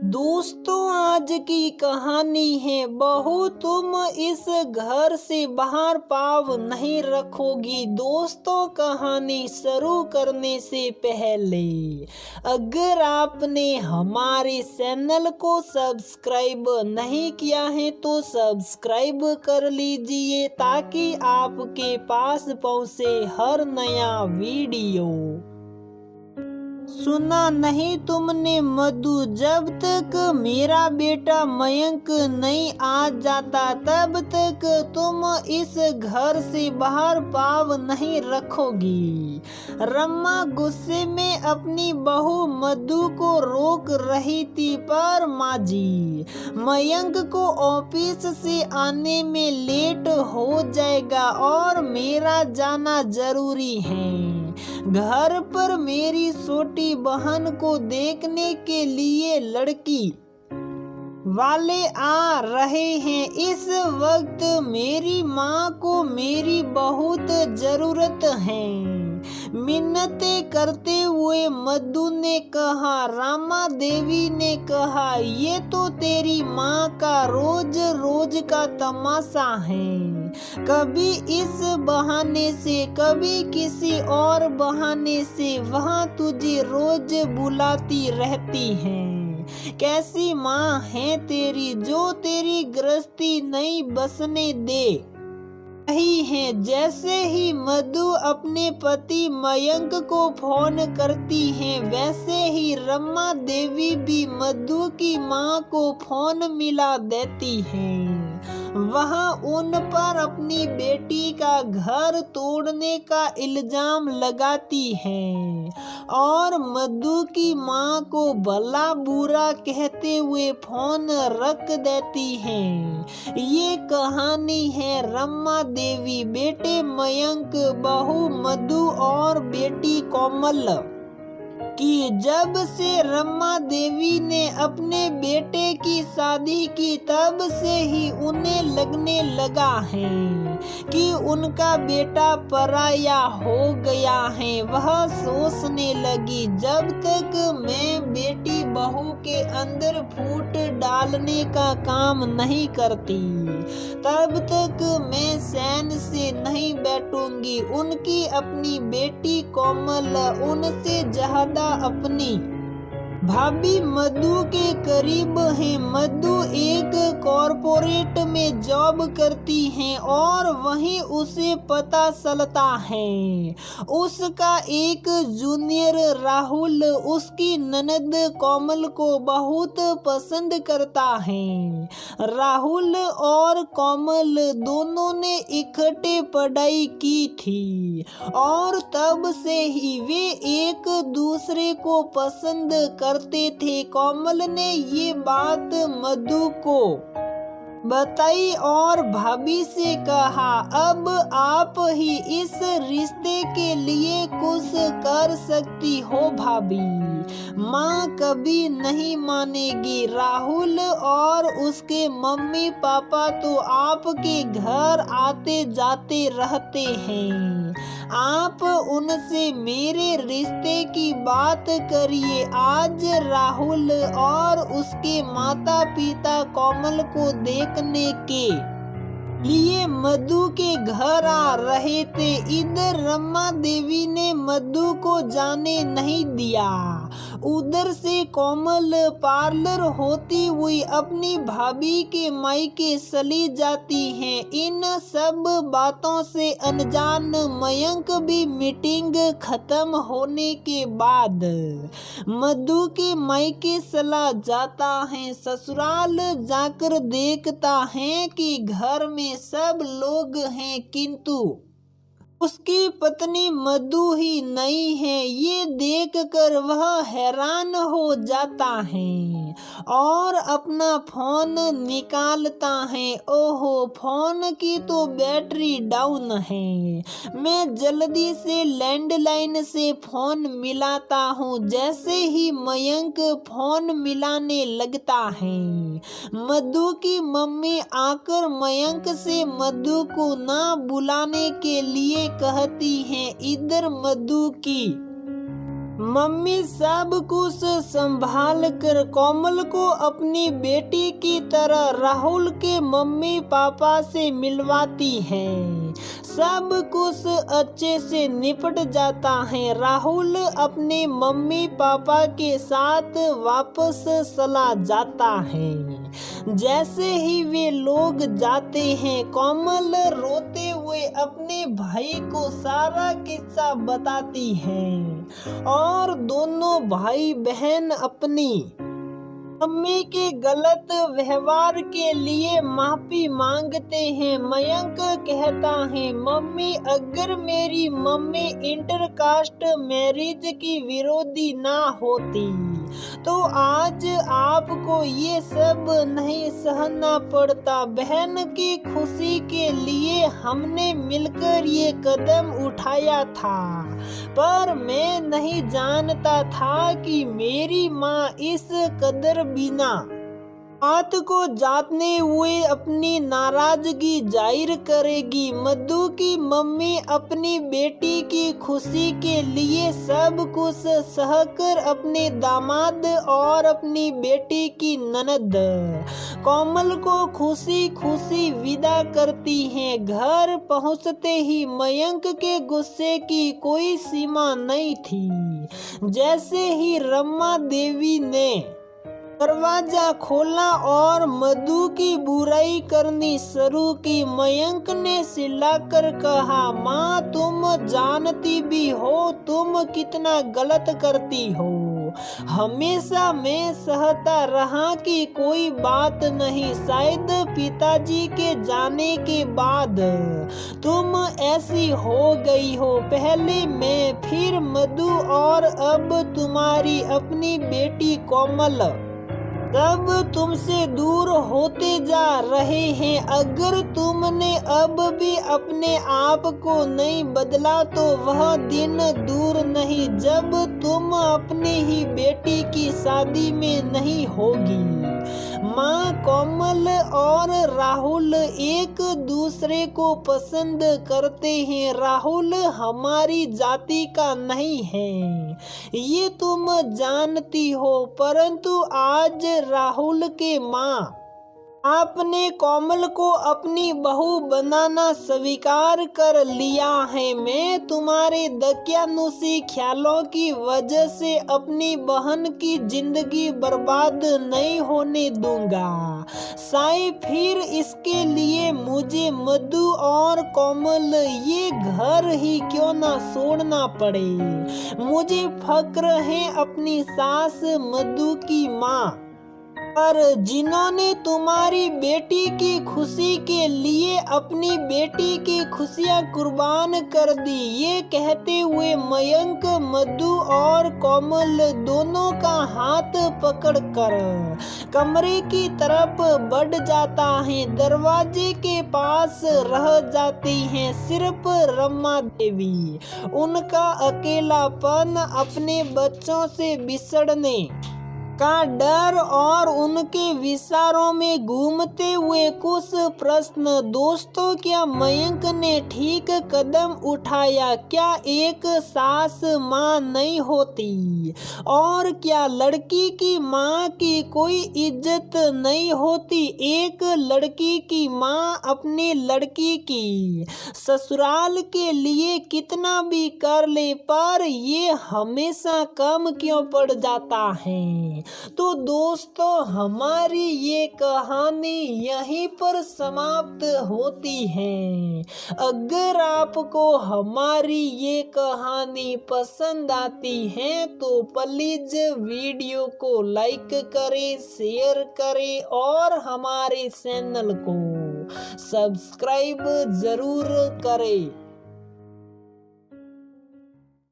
दोस्तों, आज की कहानी है बहू तुम इस घर से बाहर पाँव नहीं रखोगी। दोस्तों, कहानी शुरू करने से पहले अगर आपने हमारे चैनल को सब्सक्राइब नहीं किया है तो सब्सक्राइब कर लीजिए ताकि आपके पास पहुंचे हर नया वीडियो। सुना नहीं तुमने मधु, जब तक मेरा बेटा मयंक नहीं आ जाता तब तक तुम इस घर से बाहर पाँव नहीं रखोगी। रमा गुस्से में अपनी बहू मधु को रोक रही थी, पर माँ जी मयंक को ऑफिस से आने में लेट हो जाएगा और मेरा जाना जरूरी है। घर पर मेरी छोटी बहन को देखने के लिए लड़की वाले आ रहे हैं। इस वक्त मेरी माँ को मेरी बहुत जरूरत है। मिन्नतें करते हुए मधु ने कहा। रामा देवी ने कहा, ये तो तेरी माँ का रोज रोज का तमाशा है। कभी इस बहाने से कभी किसी और बहाने से वहाँ तुझे रोज बुलाती रहती है। कैसी माँ है तेरी जो तेरी गृहस्थी नहीं बसने दे रही है। जैसे ही मधु अपने पति मयंक को फोन करती है, वैसे ही रमा देवी भी मधु की माँ को फोन मिला देती है। वहाँ उन पर अपनी बेटी का घर तोड़ने का इल्जाम लगाती है और मधु की माँ को भला बुरा कहते हुए फोन रख देती है। ये कहानी है रमा देवी, बेटे मयंक, बहू मधु और बेटी कोमल कि जब से रमा देवी ने अपने बेटे की शादी की तब से ही उन्हें लगने लगा है कि उनका बेटा पराया हो गया है। वह सोचने लगी, जब तक मैं बेटी बहू के अंदर फूट डालने का काम नहीं करती तब तक मैं चैन से नहीं बैठूंगी। उनकी अपनी बेटी कोमल उनसे ज्यादा अपनी भाभी मधु के करीब है। मधु एक कॉरपोरेट में जॉब करती है और वहीं उसे पता चलता है उसका एक जूनियर राहुल उसकी ननद कोमल को बहुत पसंद करता है। राहुल और कोमल दोनों ने इकट्ठे पढ़ाई की थी और तब से ही वे एक दूसरे को पसंद करते थे। कोमल ने ये बात मधु को बताई और भाभी से कहा, अब आप ही इस रिश्ते के लिए कुछ कर सकती हो भाभी। माँ कभी नहीं मानेगी। राहुल और उसके मम्मी पापा तो आपके घर आते जाते रहते हैं। आप उनसे मेरे रिश्ते की बात करिए। आज राहुल और उसके माता पिता कोमल को देखने के लिए मधु के घर आ रहे थे। इधर रमा देवी ने मधु को जाने नहीं दिया। उधर से कोमल पार्लर होती हुई अपनी भाभी के मायके चली जाती है। इन सब बातों से अनजान मयंक भी मीटिंग खत्म होने के बाद मधु के मायके चला जाता है। ससुराल जाकर देखता है कि घर में सब लोग हैं किंतु उसकी पत्नी मधु ही नहीं है। ये देखकर वह हैरान हो जाता है और अपना फोन निकालता है। ओहो, फोन की तो बैटरी डाउन है। मैं जल्दी से लैंडलाइन से फोन मिलाता हूँ। जैसे ही मयंक फोन मिलाने लगता है, मधु की मम्मी आकर मयंक से मधु को ना बुलाने के लिए कहती हैं। इधर मधु की मम्मी सब कुछ संभाल कर कोमल को अपनी बेटी की तरह राहुल के मम्मी पापा से मिलवाती हैं। सब कुछ अच्छे से निपट जाता है। राहुल अपने मम्मी पापा के साथ वापस चला जाता है। जैसे ही वे लोग जाते हैं, कोमल रोते हुए अपने भाई को सारा किस्सा बताती है और दोनों भाई बहन अपनी मम्मी के गलत व्यवहार के लिए माफी मांगते हैं। मयंक कहता है, मम्मी अगर मेरी मम्मी इंटरकास्ट मैरिज की विरोधी ना होती तो आज आपको ये सब नहीं सहना पड़ता। बहन की खुशी के लिए हमने मिलकर ये कदम उठाया था, पर मैं नहीं जानता था कि मेरी माँ इस कदर बिना बात को जानते हुए अपनी नाराजगी जाहिर करेगी। मधु की मम्मी अपनी बेटी की खुशी के लिए सब कुछ सहकर अपने दामाद और अपनी बेटी की ननद कोमल को खुशी खुशी विदा करती हैं। घर पहुंचते ही मयंक के गुस्से की कोई सीमा नहीं थी। जैसे ही रमा देवी ने दरवाजा खोला और मधु की बुराई करनी शुरू की, मयंक ने चिल्लाकर कहा, माँ तुम जानती भी हो तुम कितना गलत करती हो। हमेशा मैं सहता रहा कि कोई बात नहीं, शायद पिताजी के जाने के बाद तुम ऐसी हो गई हो। पहले मैं, फिर मधु और अब तुम्हारी अपनी बेटी कोमल सब तुमसे दूर होते जा रहे हैं। अगर तुमने अब भी अपने आप को नहीं बदला तो वह दिन दूर नहीं जब तुम अपने ही बेटी की शादी में नहीं होगी। माँ कोमल और राहुल एक दूसरे को पसंद करते हैं। राहुल हमारी जाति का नहीं है, ये तुम जानती हो, परंतु आज राहुल के माँ आपने कोमल को अपनी बहू बनाना स्वीकार कर लिया है। मैं तुम्हारे दकियानुसी ख्यालों की वजह से अपनी बहन की जिंदगी बर्बाद नहीं होने दूंगा। शायद फिर इसके लिए मुझे मधु और कोमल ये घर ही क्यों ना छोड़ना पड़े। मुझे फक्र है अपनी सास मधु की माँ पर, जिन्होंने तुम्हारी बेटी की खुशी के लिए अपनी बेटी की खुशियां कुर्बान कर दी। ये कहते हुए मयंक मधु और कोमल दोनों का हाथ पकड़कर कमरे की तरफ बढ़ जाता है। दरवाजे के पास रह जाती हैं सिर्फ रमा देवी। उनका अकेलापन, अपने बच्चों से बिछड़ने का डर और उनके विचारों में घूमते हुए कुछ प्रश्न। दोस्तों, क्या मयंक ने ठीक कदम उठाया? क्या एक सास माँ नहीं होती? और क्या लड़की की माँ की कोई इज्जत नहीं होती? एक लड़की की माँ अपने लड़की की ससुराल के लिए कितना भी कर ले, पर ये हमेशा कम क्यों पड़ जाता है? तो दोस्तों, हमारी ये कहानी यहीं पर समाप्त होती है। अगर आपको हमारी ये कहानी पसंद आती है तो प्लीज वीडियो को लाइक करें, शेयर करें और हमारे चैनल को सब्सक्राइब जरूर करें।